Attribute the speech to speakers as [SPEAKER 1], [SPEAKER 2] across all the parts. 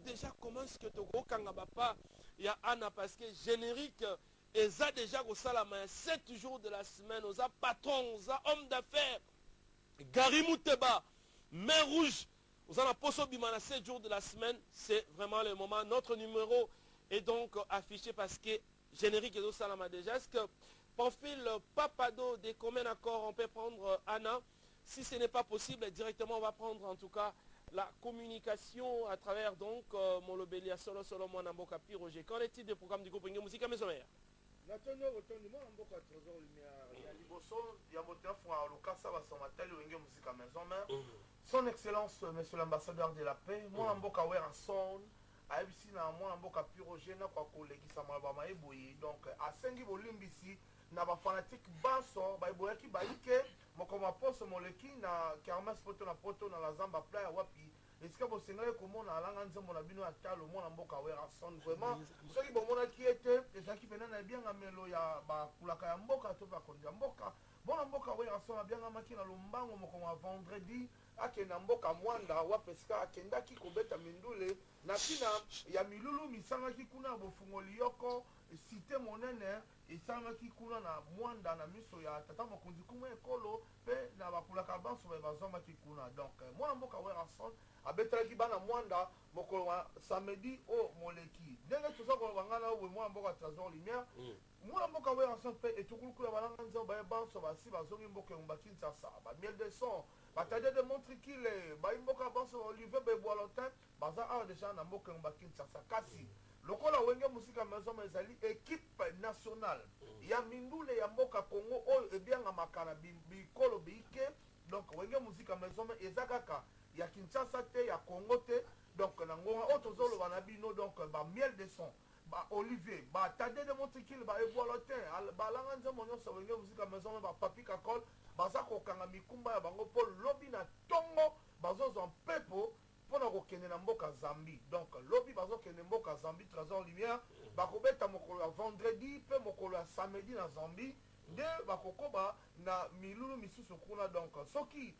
[SPEAKER 1] déjà comment est-ce que tu as pas il y a Anna parce que générique et ça déjà au salama 7 jours de la semaine aux patrons aux hommes d'affaires Gary Mouteba main rouge aux en poso bimana 7 jours de la semaine c'est vraiment le moment notre numéro est donc affiché parce que générique et au salama déjà est-ce que Pamphile Papado des communs accords on peut prendre Anna si ce n'est pas possible directement on va prendre en tout cas la communication à travers donc Molobelia solo solo mwana mboka Roger. Qu'en est-il des programmes du groupe Inge Musique à Maison Mère?
[SPEAKER 2] Son Excellence Monsieur l'ambassadeur de la paix, mwana mboka Werason, aibisi na mwana mboka Roger na kwa kolekisa malaba maeboyi donc asengi bolimbisi na ba fanatique baso baiboyaki baike mokoma poso moleki na kermas poto na la zamba playa wapi esika bosengeli komona alanga nzembo na bino ya talo mwana mboka Werason vraiment soki bomonaki ete ezalaki pena na ebiangamelo ya bakulaka ya mboka to bakonzi ya mboka mwana mboka Werason abiangamaki na lombango mokoma vendredi akenda mboka mwanda wapi esika akendaki kobeta mindule na tina ya milulu misangaki kuna bofungoli yoko cité monene esangaki kuna na mwanda na miso ya tata mokonzi kuma ekolo pe na bakulaka banso bazomaki kuna donc mwana mboka Werason abetelaki bana mwanda mokolo wa samedi o moleki ndenge toza koloba ngana oyo mwana mboka Trésor Lumière mwana mboka Werason pe etukuluku ya balanga nzeo baye banso basi bazongi mboka yomba Kinshasa bamiel de son batade de montre kile bayimboka banso Olivier Beboalotin baza awa deja na mboka yomba Kinshasa kasi lokola wenge musika maison ezali équipe nationale ya mindule ya mboka Congo oyo ebiangamaka na bikolo bike donc wenge musika maison eza kaka ya Kinshasa te ya Congo te donc na ngonga oyo tozoloba na bino donc ba miel de son ba Olivier ba tade de montrikile ba Eboalotin balanga nzembo nyonso wenge musika maison ba papi kakol baza kokanga mikumba ya bango po lobi na tongo bazozwa mpepo mpona kokende na mboka Zambie donc lobi bazokende mboka Zambie Trésor Lumière bakobeta mokolo ya vendredi pe mokolo ya samedi na Zambie nde bakokoba na milulu misusu kuna donc soki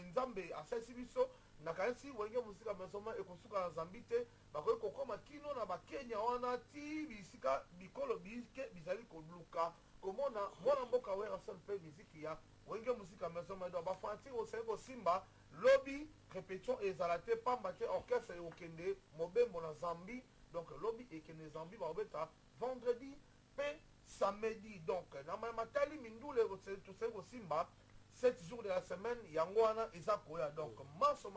[SPEAKER 2] nzambe asalisi biso nakanisi wenge musika masoma ekosuka na Zambie te bakoki kokoma kino na bakenya wana ti bisika bikolo bike bizali koluka komona mwana mboka Werason mpe miziki ya wenge musika masoma do bafanti osali kosimba lobi répétition ezala te pamba te orchestre okende mobembo na Zambie donc lobi ekende Zambie babeta vendredi pe samedi donc na matali mindule tosali kosimba 7 jours de la semaine yango wana eza koya donc maso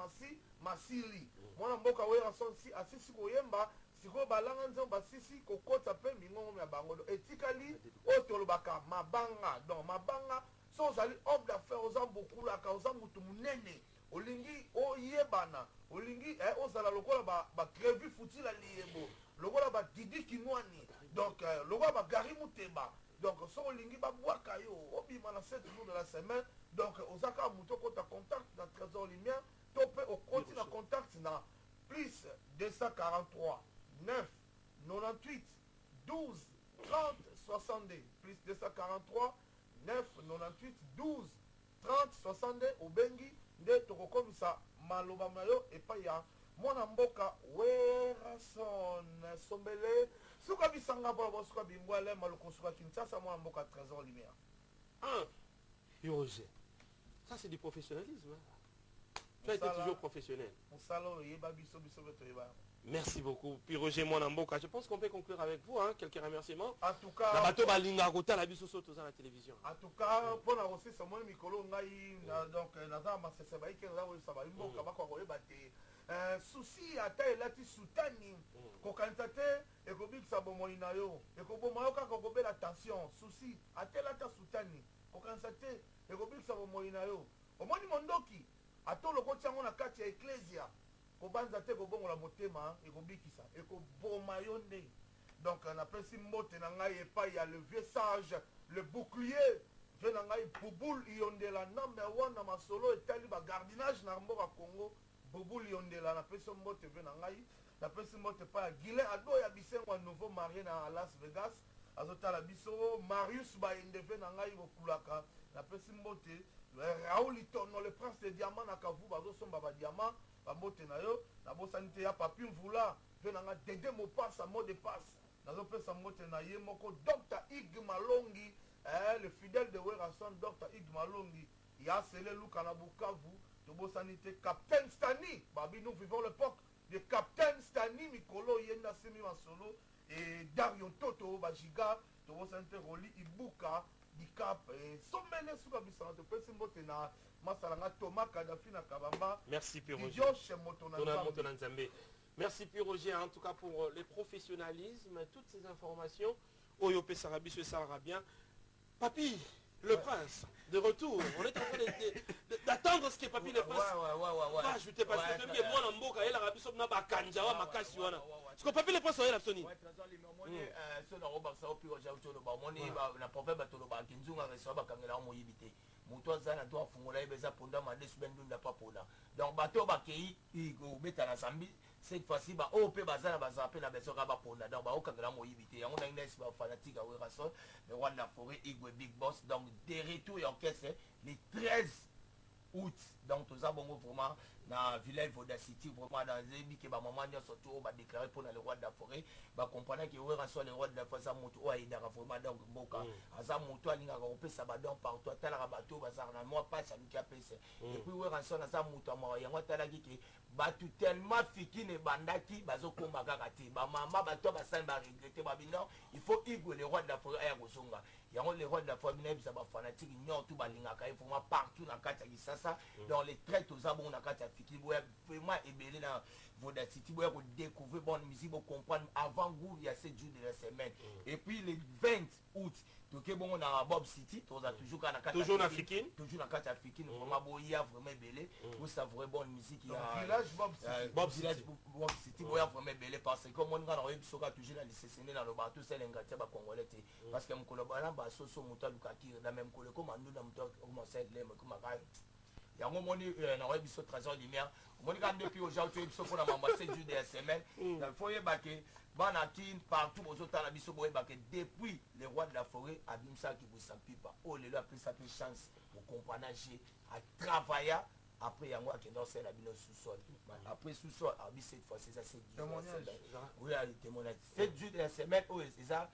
[SPEAKER 2] masili mwana mboka Werason si asisi koyemba sikoyo balanga nzembo basisi kokota mpe mingongo ya bango etikali oyo tolobaka mabanga donc mabanga so ozali homme d'affaires oza mbokulaka oza mutu munene olingi oyebana olingi ozala lokola bakrevi futila liyebo lokola badidi kinwani donc lokola Gary Mouteba donc so olingi babwaka yo obima na 7 jours de la semaine donc ozaka mutu okota contact na Trésor Lumière to pe okoti na contact na plus 243 9 98 12 30 62 plus 243 9 98 12 30 62 obengi nde tokokomisa maloba mayo epai ya mwana mboka Werason sombele suka bisanga mpona bosuka bimbwale maloko suka Kinshasa mwana mboka Trésor Lumière.
[SPEAKER 1] Roger, ça c'est du professionnalisme. Tu as été toujours professionnel. Merci beaucoup. Puis Roger Mwanamboka, je pense qu'on peut conclure avec vous, hein, quelques remerciements.
[SPEAKER 2] En tout cas,
[SPEAKER 1] la la télévision.
[SPEAKER 2] En tout cas, pour la aussi, c'est moi Mikolo Ngai, donc Nazama Sesebaï qui nous a souci à taille là tu soutani kokantate et kobik sabomoina yo et kobomayoka kokobe la tension souci à taille là ta soutani kokantate et kobik sabomoina yo omoni mondoki atolo kotiango na kati ya ecclesia kobanza te kobongola motema ekobikisa ekoboma yo nde donc napesi mbote na ngai epai ya le vieux sage le bouclier ve na ngai bubul yondela number 1 na masolo etali bagardinage na mboka Congo bubul yondela napesi mbote ve na ngai napesi mbote pa ya Guilain ado ya bisengo nouveau marié na Las Vegas azotala biso Marius Baende ve na ngai bokulaka napesi mbote Raoul Itono le prince de diamant na Kavu bazosomba ba diamant bambote na yo nabosani te ya papi mvula mpe nanga dede mopasa mot de passe nazopesa mbote na ye moko Dr Ig Malongi le fidèle de Werason Dr Ig Malongi ya sele luka na Bukavu tobosani te Captain Stani babi nous vivons l'époque de Captain Stani mikolo yenda semi masolo et Darion Toto bajiga tobosani te Roli Ibuka Dicap somene suka bisana topesi mbote na masalanga Thomas Kadafi na Kabamba.
[SPEAKER 1] Merci Pierre Roger. Merci Pierre Roger en tout cas pour les professionnalismes, toutes ces informations. Oyo Pesarabi se sera bien. Papi, le prince, de retour. On est en train d'attendre ce que Papi le prince va ajouter parce que moi en Mboka et l'Arabie Saoudite n'a pas Kanjawa Makasi wana. Parce que Papi le prince est là Sony.
[SPEAKER 3] Muto zana to afungola ebeza ponda madesu bendunda papola donc bato bakei igo beta na sambi cette fois-ci ba OP bazana bazape na beso ka ba ponda donc ba okangela moyibité yango na ines ba fanatique à Werason le roi de la forêt Igwe Big Boss donc des retours et orchestre le 13 août donc tout ça bongo vraiment na village Vodacity vraiment dans les que ba maman surtout ba déclarer pour le roi de la forêt ba comprendre que Werason le roi de la forêt ça moto o ida vraiment donc boka aza moto alinga ko pesa ba donc partout tala bato bazar na moi pas ça qui a pesa et puis Werason aza moto mo yango tala ki batu tellement fiki ne bandaki bazokoma kaka te ba mama bato basali ba regretter ba bino il faut Igwe le roi de la forêt ya kosonga yango le roi de la forêt bino bisa ba fanatique nyot tout balinga ka vraiment partout na kati ya Kisasa dans les traits aux abons na kati ya fiki boya vraiment ebele na Vodacity boya ko découvrir bonne musique pour comprendre avant goût il y a 7 jours de la semaine et puis le 20 août toke bongo na Bob City toza toujours na kati
[SPEAKER 1] toujours na Fikine
[SPEAKER 3] toujours na kati ya Fikine vraiment boya vraiment ebele pour savourer bonne musique ya
[SPEAKER 2] village Bob
[SPEAKER 3] City boya vraiment ebele parce que mon ngana oyebi soka toujours na lisesene na loba tout seul ngati ba congolais te parce que mukolo bana ba soso muta lukaki na même kole ko mandu na muta ko conseil le ko makai yango moni na oyebi so trésor lumière moni ka depuis aujourd'hui so ko na mamba 7 jours de la semaine il faut yebake bana kin partout aux autres biso boye bake depuis les rois de la forêt abimsa ki busa pipa oh le a pris sa chance pour comprendre à travailler après yango akenda sel abino sous-sol après sous-sol abi cette fois c'est ça c'est
[SPEAKER 2] témoignage
[SPEAKER 3] oui le témoignage 7 jours de la semaine oh c'est ça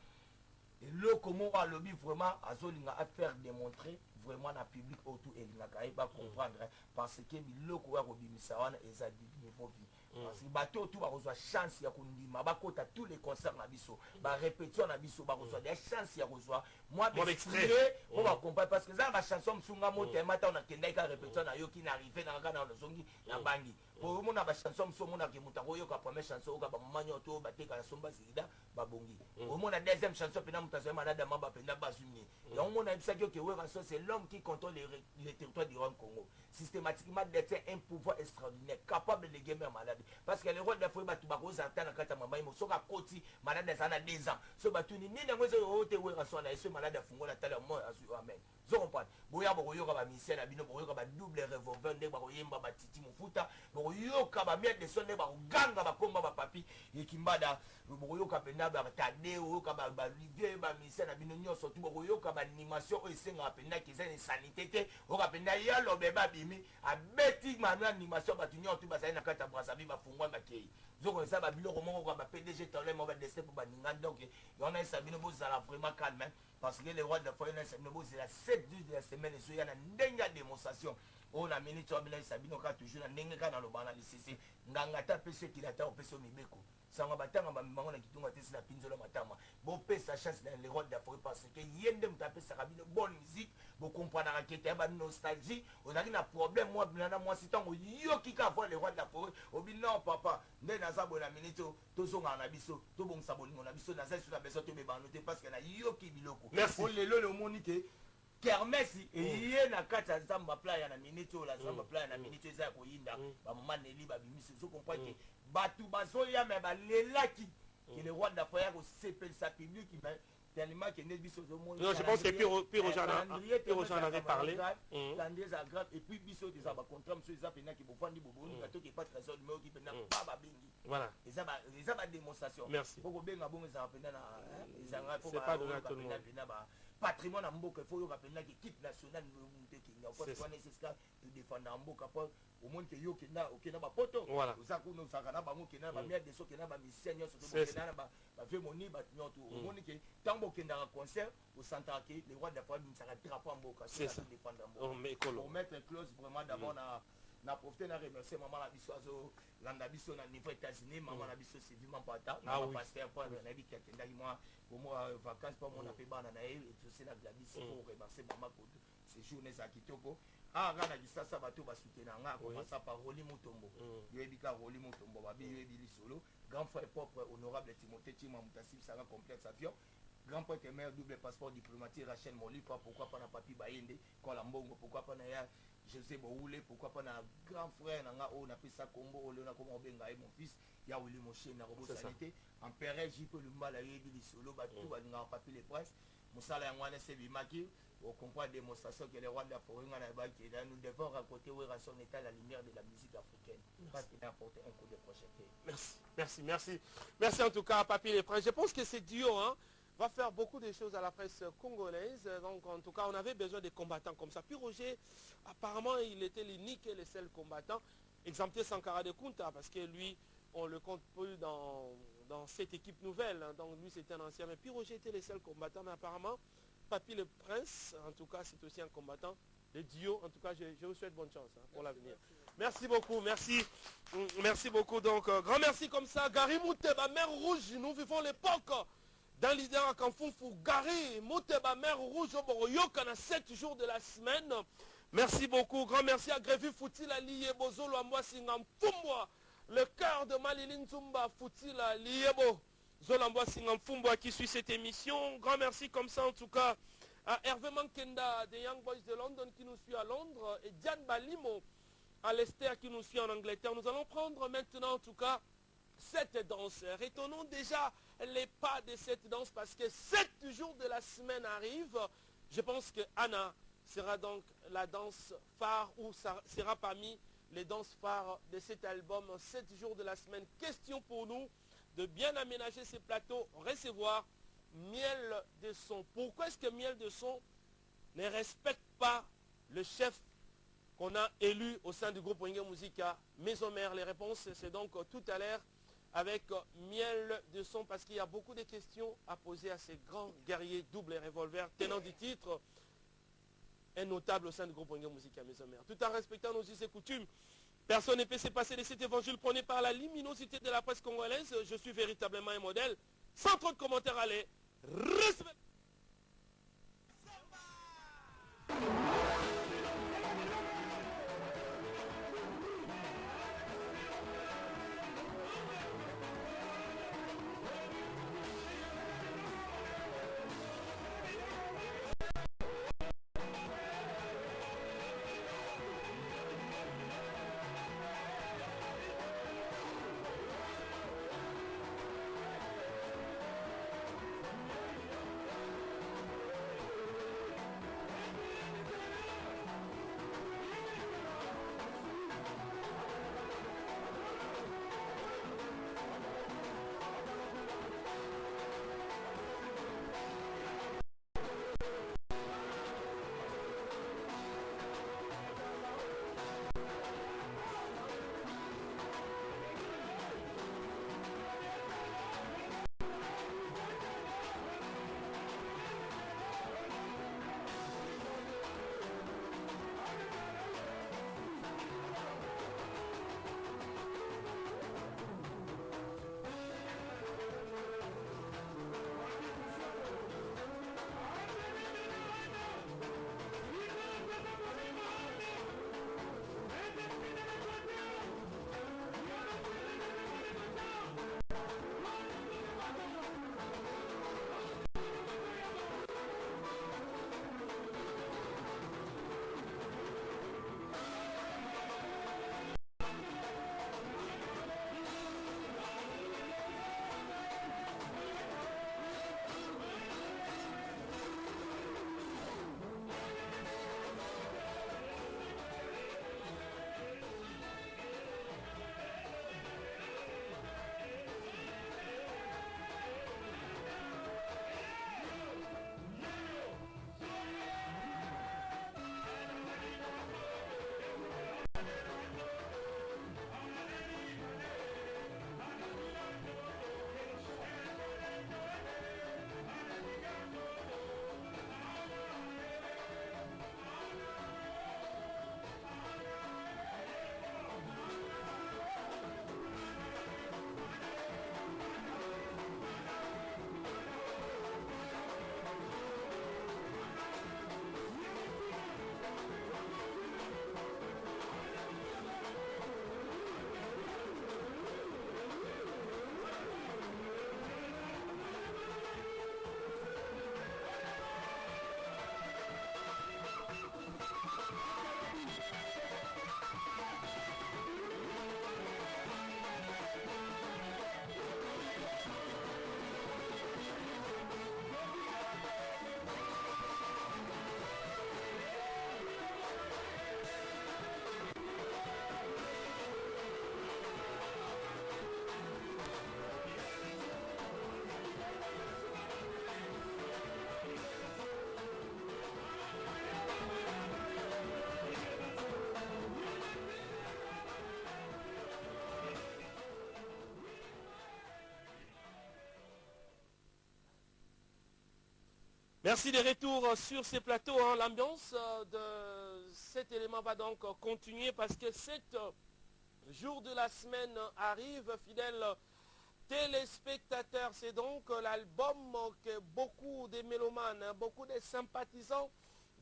[SPEAKER 3] et le comment à lobby vraiment azolinga à faire démontrer vraiment na public autour et linga ka ba comprendre parce que biloko ya kobimisa wana eza niveau vie parce que bato tout ba reçoit chance ya kundima ba kota tous les concerts na biso ba répétition na biso ba reçoit des chances ya reçoit moi extrait on va comprendre parce que ça ba chanson msunga moto mata on a kenda ka répétition na yo qui n'arrive na kana na zongi na bangi pour mon ba chanson msunga na ke muta koyo ka première chanson ka ba manyo to ba teka na somba zida ba bongi pour mon deuxième chanson pena mutazo malada mamba pena bazumi et on a dit que Werason c'est l'homme qui contrôle les territoires du Congo systématiquement d'être un pouvoir extraordinaire capable de gamer malade parce que les rois de la forêt batu bakoza atana kata mamba imo soka koti malade sana 2 ans so batu ni nina ngwezo yote Werason na eso malade fungola tala mo asu amen zo comprendre boya boyoka ba mission na bino boyoka ba double revolver nde ba koyemba ba titi mufuta boyoka ba miette de sonne ba ganga ba komba ba papi ekimbada boyoka penda ba tade boyoka ba rivière ba mission na bino nyoso tu boyoka ba animation o esenga penda ki zene sanité te boyoka penda ya lobe ba bimi abeti manu animation ba tunyo tu ba sai na kata brasa bi ba fungwa makei zoko ça ba biloko moko ba PDG tole mo ba destin pour ba ninga donc on a ça bino bo zala vraiment calme parce que les rois de la forêt na bo c'est la 7 jours de la semaine so ya na ndenga démonstration on a minute on a sabino ka toujours na ndenga kana lo bana lisisi nganga ta pese kilata o pese mibeko sanga batanga ba mimango na kitunga tesi na pinzolo matama bo pesa chance dans les rois de la forêt parce que yende mutape sa kabino bonne musique bo comprendre ka kete ba nostalgie on a na problème moi bina moi sitango yo kika voir les rois de la forêt obi non papa nde na zabo na minute to zonga na biso to bon sabolingo na biso na za sur la beso to be banote parce que na yo ki biloko
[SPEAKER 1] merci
[SPEAKER 3] on le monique kermesi eye na kati ya zamba playa na minute oyo la zamba playa na minute eza ya koyinda bamama neli babimisi so comprendre ke bato bazoya me balelaki ke le roi d'affaire ya kosepelisa public tellement que biso zomoni
[SPEAKER 1] non je pense que Piro Jean avait parlé
[SPEAKER 3] tandis à grave et puis biso des aba contrat monsieur eza pena ki bofandi boboni bato ki pas trésor numéro ki pena ba babengi
[SPEAKER 1] voilà
[SPEAKER 3] eza ba démonstration
[SPEAKER 1] merci
[SPEAKER 3] poko benga bongo eza pena na eza nga
[SPEAKER 1] c'est pas donné à tout le monde
[SPEAKER 3] pena ba patrimoine ya mboka ifo oyoka mpenza ke équipe nationale te kenya wana esesika todefanda mboka mpo omoni ke yo okenda bapoto oza kuna ozalaka na bango okenda na bamiere deso okenda na bamisien nyonso okenda na bavemoni bato nyonso omoni ke ntango bokendaka concert osantaka ke le roi d'afrique bimisaka drapeau ya mboka sodefanda mboka omettre clause vraiment d'abord na profite na remercier mama na biso azolanda biso na niveau états-unis mama na biso sylvie mpata na paster mpo nayebi ke akendaki mwa vacance mpo mona mpe bana na ye etosi na gladis po remercier mama koto séjour eza kitoko nga na kisasa bato basutena nga akomasa par Roli Mutombo yoyebi ka Roli Mutombo babi yoyebi lisolo grand frère propre honorable Timothée Chima Mutasibisanga complexe avion grand prêtre maire double passeport diplomatique Rachel Molipa pourquoi pas na papi Bayende Kola Mbongo pourquoi pas na ya José Boule pourquoi pas na grand frère nanga o na pesa kombo o na komo benga mon fils ya Willy Moshe na robo sanité empereur JP Lumbala yebi lisolo bato balinga papi les princes musala ya ngwana se bimaki au comprend démonstration que les rois de la forêt nous devons raconter où est son état la lumière de la musique africaine parce qu'il a apporté un coup de projecteur.
[SPEAKER 1] Merci en tout cas Papi les princes. Je pense que ce duo va faire beaucoup de choses à la presse congolaise. Donc en tout cas on avait besoin de combattants comme ça. Puis Roger apparemment il était l'unique et le seul combattant exempté Sankara de Kunta parce que lui on le compte plus dans cette équipe nouvelle. Donc lui c'était un ancien mais puis Roger était le seul combattant mais apparemment Papi le prince, en tout cas, c'est aussi un combattant. Le duo, en tout cas, je vous souhaite bonne chance pour l'avenir. Merci beaucoup, merci beaucoup. Donc, grand merci comme ça. Gary Mouteba, mer rouge, nous vivons l'époque d'un leader à Kanfoufou. Gary Mouteba, mer rouge, au Boroyoka, à 7 jours de la semaine. Merci beaucoup. Grand merci à Grévi Foutila Liebo, Zolo Amwa Singam Fumwa, le cœur de Malilin Zumba Foutila Liebo. Zolamboa Singamfumbo qui suit cette émission. Grand merci comme ça en tout cas à Hervé Mankenda des Young Boys de London qui nous suit à Londres et Diane Balimo à Leicester qui nous suit en Angleterre. Nous allons prendre maintenant en tout cas cette danse. Retenons déjà les pas de cette danse parce que 7 jours de la semaine arrivent. Je pense que Anna sera donc la danse phare ou sera parmi les danses phares de cet album. 7 jours de la semaine. Question pour nous de bien aménager ces plateaux, recevoir Miel de Son. Pourquoi est-ce que Miel de Son ne respecte pas le chef qu'on a élu au sein du groupe Wenge Musica Maison Mère? Les réponses, c'est donc tout à l'heure avec Miel de Son, parce qu'il y a beaucoup de questions à poser à ces grands guerriers double revolver, tenant du titre, un notable au sein du groupe Wenge Musica Maison Mère. Tout en respectant nos us et coutumes, personne ne peut se passer de cet évangile prôné par la luminosité de la presse congolaise. Je suis véritablement un modèle. Sans trop de commentaires, allez, respect. Merci de retour sur ces plateaux. Hein. L'ambiance de cet élément va donc continuer parce que 7 jours de la semaine arrive, fidèles téléspectateurs. C'est donc l'album que beaucoup de mélomanes, beaucoup de sympathisants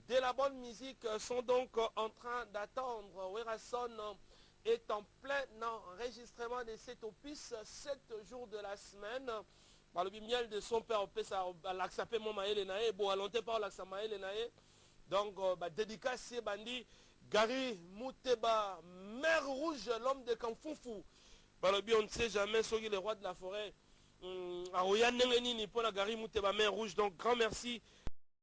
[SPEAKER 1] de la bonne musique sont donc en train d'attendre. Werason est en plein enregistrement de cet opus, 7 jours de la semaine. Par le miel de son père, l'axapé mon maël nae, bon, alonté par l'axamaël nae. Donc, dédicace, bandi, Gary Mouteba, Mère Rouge, l'homme de Kamfoufou. Par le on ne sait jamais, soyez le roi de la forêt. Aroya Nengenini pour la Gary Mouteba, Mère Rouge. Donc, grand merci